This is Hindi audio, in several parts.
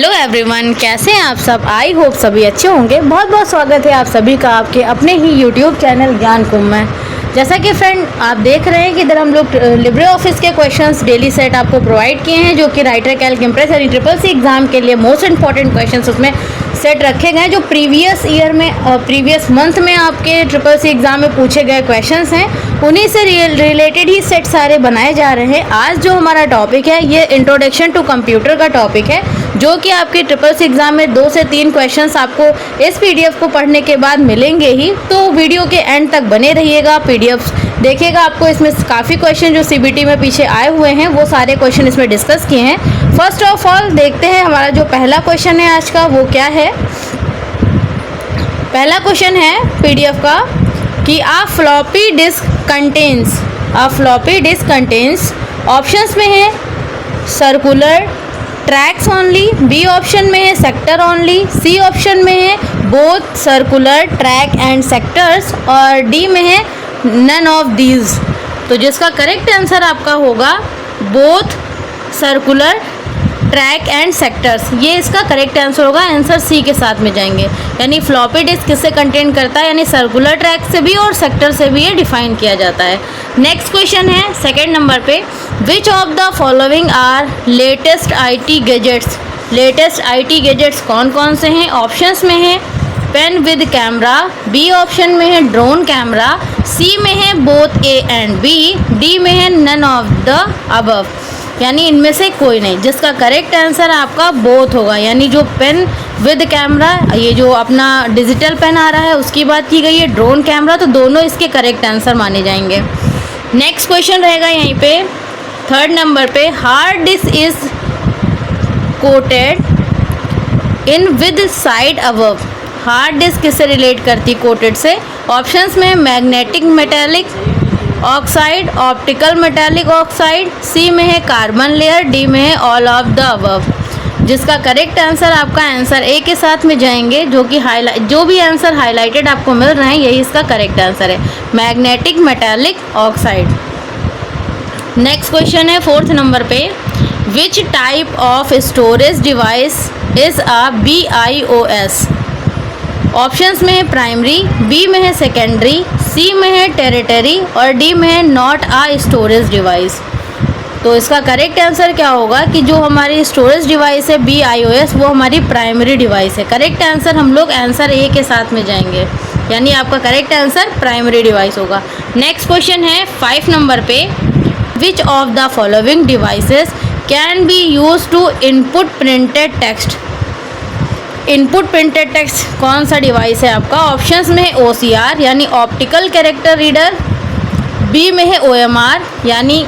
हेलो एवरीवन, कैसे हैं आप सब। आई होप सभी अच्छे होंगे। बहुत बहुत स्वागत है आप सभी का आपके अपने ही यूट्यूब चैनल ज्ञान कुंभ में। जैसा कि फ्रेंड आप देख रहे हैं कि इधर हम लोग लिब्रे ऑफिस के क्वेश्चंस डेली सेट आपको प्रोवाइड किए हैं, जो कि राइटर कैल्क इम्प्रेस यानी ट्रिपल-सी एग्जाम के लिए मोस्ट इंपॉर्टेंट क्वेश्चंस उसमें सेट रखे गए हैं, जो प्रीवियस ईयर में प्रीवियस मंथ में आपके ट्रिपल-सी एग्जाम में पूछे गए क्वेश्चंस हैं, उन्हीं से रिलेटेड ही सेट सारे बनाए जा रहे हैं। आज जो हमारा टॉपिक है ये इंट्रोडक्शन टू कंप्यूटर का टॉपिक है, जो कि आपके ट्रिपल-सी एग्जाम में 2 से 3 क्वेश्चंस आपको इस पीडीएफ को पढ़ने के बाद मिलेंगे ही। तो वीडियो के एंड तक बने रहिएगा, पीडीएफ देखिएगा। आपको इसमें काफ़ी क्वेश्चन जो सीबीटी में पीछे आए हुए हैं वो सारे क्वेश्चन इसमें डिस्कस किए हैं। फर्स्ट ऑफ ऑल देखते हैं हमारा जो पहला क्वेश्चन है आज का वो क्या है। पहला क्वेश्चन है पीडीएफ का कि a floppy disk contains options में है circular tracks only, B option में है सेक्टर ओनली, सी ऑप्शन में है both circular track and sectors और डी में है नन ऑफ दीज। तो जिसका करेक्ट आंसर आपका होगा both circular track and sectors, ये इसका करेक्ट आंसर होगा। आंसर सी के साथ में जाएंगे, यानी फ्लॉपी डिस्क किससे कंटेन करता है, यानी सर्कुलर ट्रैक से भी और सेक्टर से भी ये डिफाइन किया जाता है। नेक्स्ट क्वेश्चन है सेकंड नंबर पे, which of the following are latest IT gadgets. Latest IT gadgets कौन कौन से हैं। ऑप्शंस में है pen with camera, B option में है ड्रोन कैमरा, सी में है both A and B, D में है नन ऑफ द अबव, यानी इनमें से कोई नहीं। जिसका करेक्ट आंसर आपका बोथ होगा, यानी जो पेन विद कैमरा, ये जो अपना डिजिटल पेन आ रहा है उसकी बात की गई है, ड्रोन कैमरा, तो दोनों इसके करेक्ट आंसर माने जाएंगे। नेक्स्ट क्वेश्चन रहेगा यहीं पे थर्ड नंबर पे, hard disk is coated in with side above. Hard disk किससे रिलेट करती कोटेड से। ऑप्शंस में magnetic metallic oxide, optical metallic oxide, C में है कार्बन लेयर, डी में है ऑल ऑफ द अबव। जिसका करेक्ट आंसर आपका आंसर ए के साथ में जाएंगे, जो कि जो भी आंसर हाईलाइटेड आपको मिल रहे हैं यही इसका करेक्ट आंसर है, magnetic metallic oxide. Next question है फोर्थ नंबर पे, which type of storage device is a BIOS। Options में है प्राइमरी, बी में है सेकेंडरी, सी में है टेरिटरी और डी में है नॉट आ स्टोरेज डिवाइस। तो इसका करेक्ट आंसर क्या होगा कि जो हमारी स्टोरेज डिवाइस है BIOS वो हमारी प्राइमरी डिवाइस है। करेक्ट आंसर हम लोग आंसर ए के साथ में जाएंगे, यानी आपका करेक्ट आंसर प्राइमरी डिवाइस होगा। नेक्स्ट क्वेश्चन है 5 नंबर पे, which of the following devices can be use to input printed text. Input printed text कौन सा डिवाइस है आपका। ऑप्शंस में है OCR यानी ऑप्टिकल कैरेक्टर रीडर, बी में है OMR यानी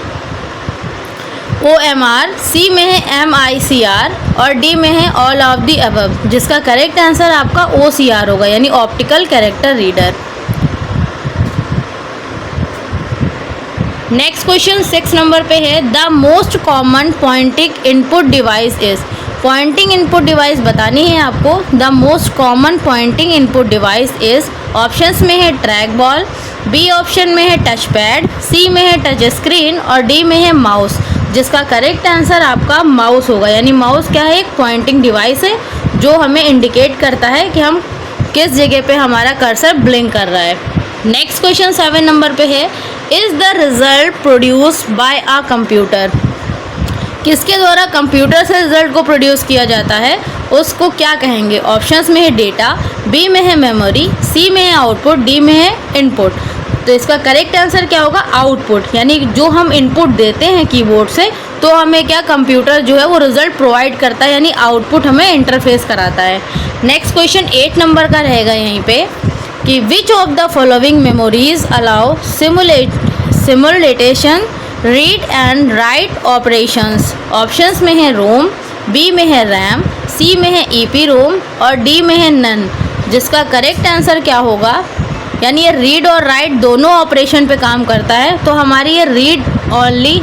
OMR, सी में है MICR और डी में है ऑल ऑफ द अबव। जिसका करेक्ट आंसर आपका OCR होगा, यानी optical character reader. Next question 6 number पे है, the most common pointing input device is. Pointing input device बतानी है आपको। The most common pointing input device is, options में है ट्रैक बॉल, बी ऑप्शन में है टच पैड, सी में है टच स्क्रीन और डी में है माउस। जिसका करेक्ट आंसर आपका माउस होगा, यानी माउस क्या है, एक पॉइंटिंग डिवाइस है जो हमें इंडिकेट करता है कि हम किस जगह पे हमारा कर्सर ब्लिंक कर रहा है। नेक्स्ट क्वेश्चन 7 नंबर पे है, is the result produced by a computer. किसके द्वारा कंप्यूटर से रिजल्ट को प्रोड्यूस किया जाता है उसको क्या कहेंगे। ऑप्शंस में है डेटा, बी में है मेमोरी, सी में है आउटपुट, डी में है इनपुट। तो इसका करेक्ट आंसर क्या होगा, आउटपुट, यानी जो हम इनपुट देते हैं कीबोर्ड से तो हमें क्या कंप्यूटर जो है वो रिजल्ट प्रोवाइड करता है, यानी आउटपुट हमें इंटरफेस कराता है। नेक्स्ट क्वेश्चन 8 नंबर का रहेगा यहीं पे कि which of the following memories allow simultaneous read and write operations. Options में है रोम, बी में है रैम, सी में है EPROM और डी में है नन। जिसका करेक्ट आंसर क्या होगा, यानी ये रीड और राइट दोनों ऑपरेशन पे काम करता है, तो हमारी ये रीड ओनली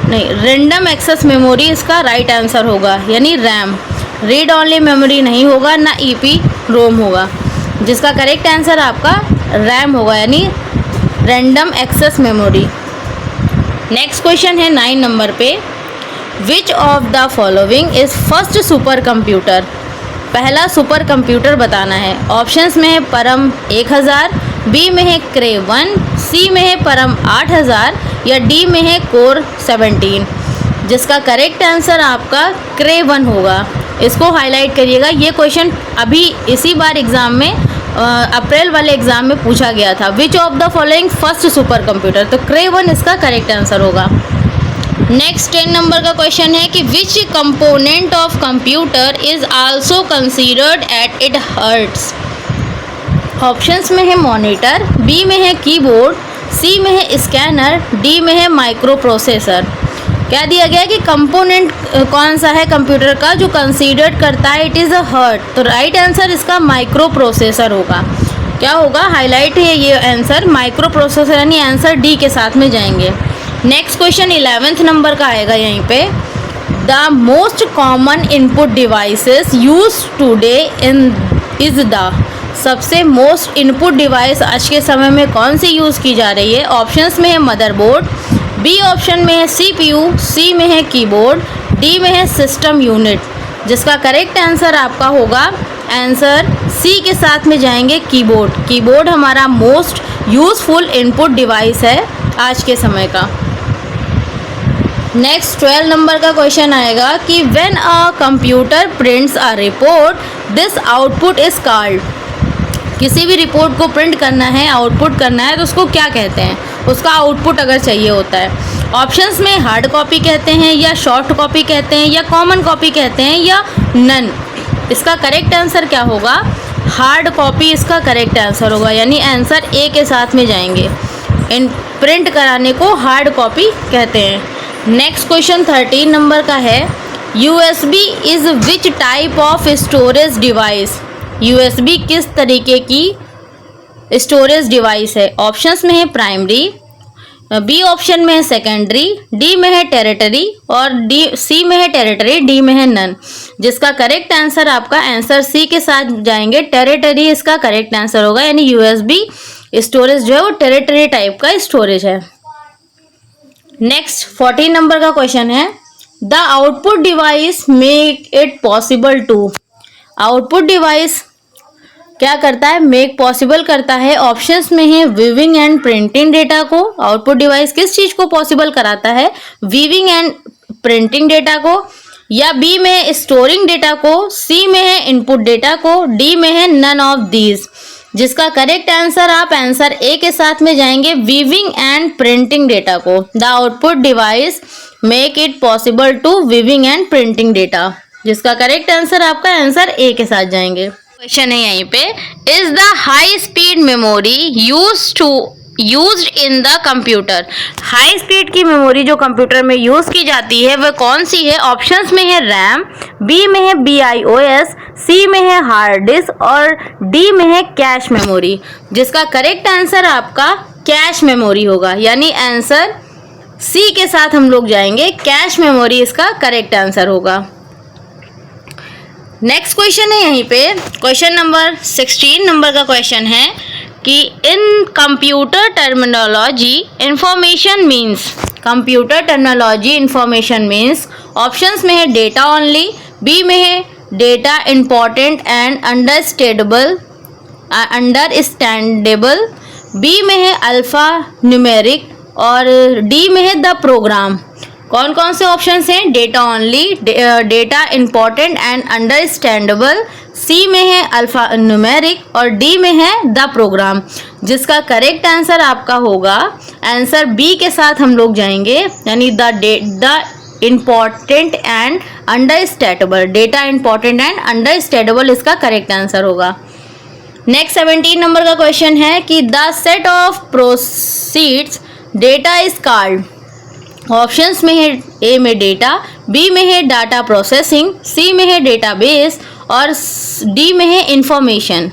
नहीं, रैंडम एक्सेस मेमोरी इसका राइट आंसर होगा, यानी रैम। रीड ओनली मेमोरी नहीं होगा, ना EPROM होगा। जिसका करेक्ट आंसर आपका रैम होगा, यानी random access memory. Next question है 9 नंबर पे, which of the following is first super computer? पहला सुपर कंप्यूटर बताना है। ऑप्शंस में है परम 1000, बी में है क्रे 1, सी में है परम 8000 या डी में है कोर 17। जिसका करेक्ट आंसर आपका क्रे 1 होगा। इसको हाईलाइट करिएगा। ये क्वेश्चन अभी इसी बार एग्ज़ाम में अप्रैल वाले एग्ज़ाम में पूछा गया था। विच of the following first super computer, तो क्रे 1 इसका करेक्ट आंसर होगा। नेक्स्ट 10 नंबर का क्वेश्चन है कि विच component of computer is also considered at it hurts? Options में है मॉनिटर, बी में है कीबोर्ड, सी में है स्कैनर, डी में है माइक्रो प्रोसेसर। क्या दिया गया कि कंपोनेंट कौन सा है कंप्यूटर का जो कंसीडर्ड करता है इट इज़ अ हर्ट? तो राइट आंसर इसका माइक्रो प्रोसेसर होगा। क्या होगा? हाईलाइट है ये आंसर माइक्रो प्रोसेसर, यानी आंसर डी के साथ में जाएंगे। नेक्स्ट क्वेश्चन 11th नंबर का आएगा यहीं पे। The most common input devices use today in is the, सबसे मोस्ट इनपुट डिवाइस आज के समय में कौन सी यूज़ की जा रही है? ऑप्शंस में है मदरबोर्ड, बी ऑप्शन में है सीपीयू, सी में है कीबोर्ड, डी में है सिस्टम यूनिट। जिसका करेक्ट आंसर आपका होगा आंसर सी के साथ में जाएंगे कीबोर्ड। कीबोर्ड हमारा मोस्ट यूज़फुल इनपुट डिवाइस है आज के समय का। नेक्स्ट 12 नंबर का क्वेश्चन आएगा कि when a computer prints a report this output is called. किसी भी रिपोर्ट को प्रिंट करना है, आउटपुट करना है, तो उसको क्या कहते हैं? उसका आउटपुट अगर चाहिए होता है। ऑप्शंस में हार्ड कॉपी कहते हैं या सॉफ्ट कॉपी कहते हैं या कॉमन कॉपी कहते हैं या नन। इसका करेक्ट आंसर क्या होगा? हार्ड कॉपी इसका करेक्ट आंसर होगा, यानी आंसर ए के साथ में जाएंगे। इन प्रिंट कराने को हार्ड कॉपी कहते हैं। नेक्स्ट क्वेश्चन 13 नंबर का है। USB is which type of storage device? USB किस तरीके की स्टोरेज डिवाइस है? ऑप्शंस में है प्राइमरी, बी ऑप्शन में है सेकेंडरी, डी में है टेरिटरी और सी में है टेरिटरी, डी में है नन। जिसका करेक्ट आंसर आपका आंसर सी के साथ जाएंगे। टेरिटरी इसका करेक्ट आंसर होगा, यानी यूएसबी स्टोरेज जो है वो टेरिटरी टाइप का स्टोरेज है। नेक्स्ट 14 नंबर का क्वेश्चन है। The output device make it possible to. Output device क्या करता है? मेक पॉसिबल करता है। ऑप्शंस में है वीविंग एंड प्रिंटिंग डेटा को। आउटपुट डिवाइस किस चीज को पॉसिबल कराता है? वीविंग एंड प्रिंटिंग डेटा को, या बी में है स्टोरिंग डेटा को, सी में है इनपुट डेटा को, डी में है नन ऑफ दीज। जिसका करेक्ट आंसर आप आंसर ए के साथ में जाएंगे, वीविंग एंड प्रिंटिंग डेटा को। The output device make it possible to viewing and printing data. जिसका करेक्ट आंसर आपका आंसर ए के साथ जाएंगे। क्वेश्चन है यहीं पे, is the high speed memory used in the computer. High speed की मेमोरी जो कंप्यूटर में यूज की जाती है वह कौन सी है? ऑप्शंस में है रैम, बी में है BIOS, सी में है हार्ड डिस्क और डी में है कैश मेमोरी। जिसका करेक्ट आंसर आपका कैश मेमोरी होगा, यानी आंसर सी के साथ हम लोग जाएंगे। कैश मेमोरी इसका करेक्ट आंसर होगा। नेक्स्ट क्वेश्चन है यहीं पे, क्वेश्चन नंबर 16 नंबर का क्वेश्चन है कि in computer terminology information means. Computer terminology information means options में है डेटा ओनली, बी में है data important and understandable, B में है अल्फा न्यूमेरिक और डी में है द प्रोग्राम। कौन कौन से ऑप्शंस हैं? Data only, data important and understandable, C में है अल्फा न्यूमेरिक और डी में है द प्रोग्राम। जिसका करेक्ट आंसर आपका होगा आंसर बी के साथ हम लोग जाएंगे, यानी the important and understandable. Data important and understandable इसका करेक्ट आंसर होगा। नेक्स्ट 17 नंबर का क्वेश्चन है कि the set of proceeds data is called. Options में है ए में डेटा, बी में है डाटा प्रोसेसिंग, सी में है डेटाबेस और डी में है इंफॉर्मेशन।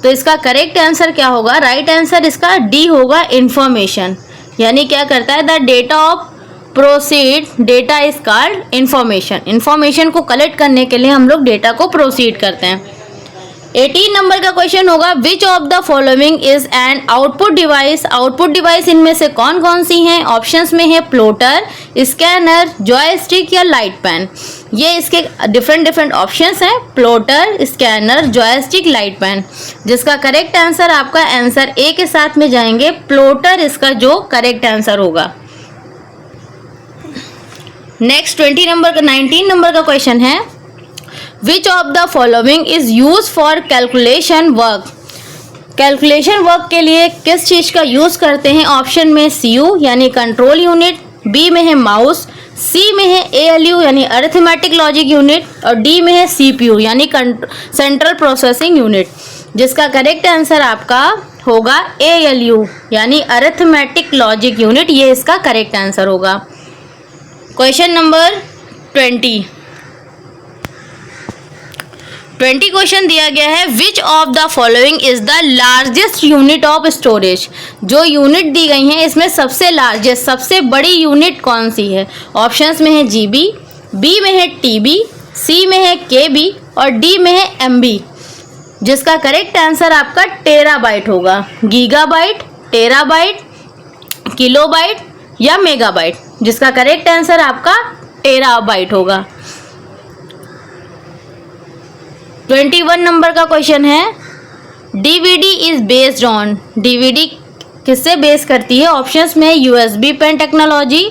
तो इसका करेक्ट आंसर क्या होगा? राइट आंसर इसका डी होगा, इंफॉर्मेशन। यानी क्या करता है? The data of proceed data is called information. Information को कलेक्ट करने के लिए हम लोग डेटा को प्रोसीड करते हैं। 18 नंबर का क्वेश्चन होगा which of the following is an output device. Output device इनमें से कौन कौन सी हैं? ऑप्शंस में है प्लॉटर, स्कैनर, जॉयस्टिक या लाइट पेन। ये इसके डिफरेंट ऑप्शंस हैं, plotter, scanner, joystick, light pen. जिसका करेक्ट आंसर आपका आंसर ए के साथ में जाएंगे, प्लॉटर इसका जो करेक्ट आंसर होगा। नेक्स्ट 19 नंबर का क्वेश्चन है which of the following is use for calculation work. Calculation work के लिए किस चीज का यूज करते हैं? ऑप्शन में सीयू यानी कंट्रोल यूनिट, बी में है माउस, सी में है एएलयू यानी अरिथमेटिक लॉजिक यूनिट और डी में है सीपीयू यानी सेंट्रल प्रोसेसिंग यूनिट। जिसका करेक्ट आंसर आपका होगा एएलयू यानी अरिथमेटिक लॉजिक यूनिट, ये इसका करेक्ट आंसर होगा। क्वेश्चन नंबर 20 क्वेश्चन दिया गया है which of the following is the largest unit of storage. जो यूनिट दी गई हैं इसमें सबसे लार्जेस्ट सबसे बड़ी यूनिट कौन सी है? ऑप्शंस में है जीबी, बी में है टीबी, सी में है केबी और डी में है एमबी। जिसका करेक्ट आंसर आपका टेराबाइट होगा। गीगाबाइट, टेराबाइट, किलोबाइट या मेगाबाइट। जिसका करेक्ट आंसर आपका टेराबाइट होगा। 21 नंबर का क्वेश्चन है DVD is based on. DVD किससे बेस करती है? ऑप्शंस में यूएसबी पेन टेक्नोलॉजी,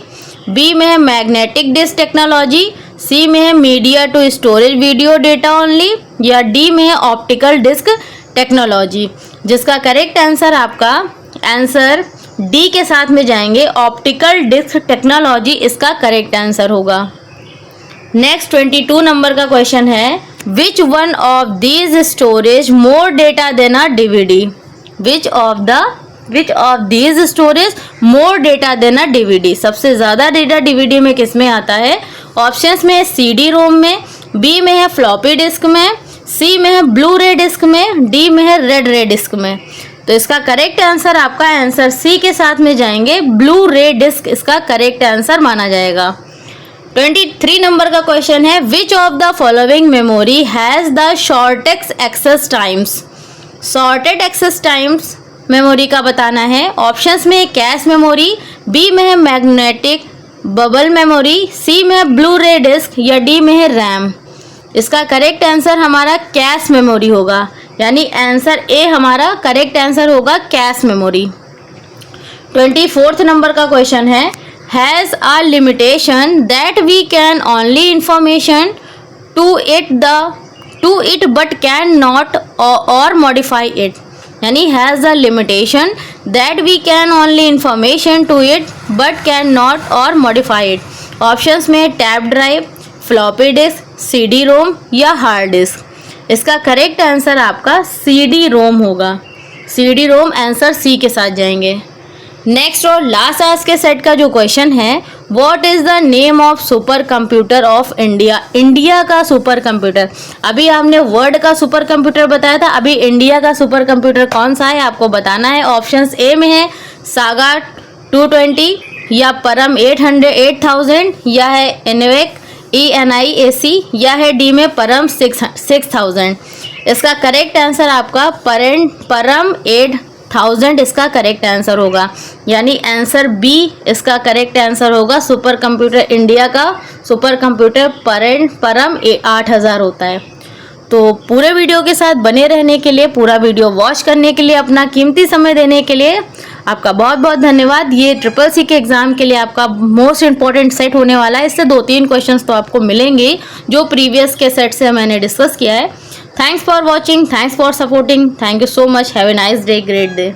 बी में है मैग्नेटिक डिस्क टेक्नोलॉजी, सी में है media to storage video data only या डी में है ऑप्टिकल डिस्क टेक्नोलॉजी। जिसका करेक्ट आंसर आपका आंसर डी के साथ में जाएंगे, ऑप्टिकल डिस्क टेक्नोलॉजी इसका करेक्ट आंसर होगा। नेक्स्ट 22 नंबर का क्वेश्चन है which one of these storage more data than a DVD. Which of these storage more data than a DVD. सबसे ज़्यादा डेटा डीवीडी में किस में आता है? ऑप्शंस में सीडी रोम में, बी में है फ्लॉपी डिस्क में, सी में है ब्लू रे डिस्क में, डी में है रेड रे डिस्क में। तो इसका करेक्ट आंसर आपका आंसर सी के साथ में जाएंगे, ब्लू रे डिस्क इसका करेक्ट आंसर माना जाएगा। 23 नंबर का क्वेश्चन है which of the following memory has the shortest access times. Shortest access times memory का बताना है। ऑप्शंस में कैश मेमोरी, बी में है मैग्नेटिक बबल मेमोरी, सी में है ब्लू रे डिस्क या डी में है रैम। इसका करेक्ट आंसर हमारा कैश मेमोरी होगा यानी आंसर ए हमारा करेक्ट आंसर होगा कैश मेमोरी। 24 नंबर का क्वेश्चन है has a limitation that we can only information to it but cannot or modify it। यानी has a limitation that we can only information to it but cannot or modify it। Options में tab drive, floppy disk, CD ROM या हार्ड डिस्क। इसका करेक्ट आंसर आपका सीडी रोम होगा। सीडी रोम आंसर सी के साथ जाएंगे। नेक्स्ट और लास्ट आज के सेट का जो क्वेश्चन है what is the name of super computer of India. India का सुपर कंप्यूटर, अभी हमने वर्ल्ड का सुपर कंप्यूटर बताया था, अभी इंडिया का सुपर कंप्यूटर कौन सा है आपको बताना है। ऑप्शंस ए में है सागा 220 या परम 8000 या है एनवेक ENIAC या है डी में परम 6000। इसका करेक्ट आंसर आपका परम 8000 इसका करेक्ट आंसर होगा यानी आंसर बी इसका करेक्ट आंसर होगा। सुपर कंप्यूटर इंडिया का सुपर कंप्यूटर परम 8000 होता है। तो पूरे वीडियो के साथ बने रहने के लिए, पूरा वीडियो वॉच करने के लिए, अपना कीमती समय देने के लिए आपका बहुत बहुत धन्यवाद। ये CCC के एग्ज़ाम के लिए आपका मोस्ट इम्पॉर्टेंट सेट होने वाला है। इससे 2-3 क्वेश्चंस तो आपको मिलेंगे जो प्रीवियस के सेट से मैंने डिस्कस किया है। Thanks for watching, thanks for supporting, thank you so much, have a nice day, great day.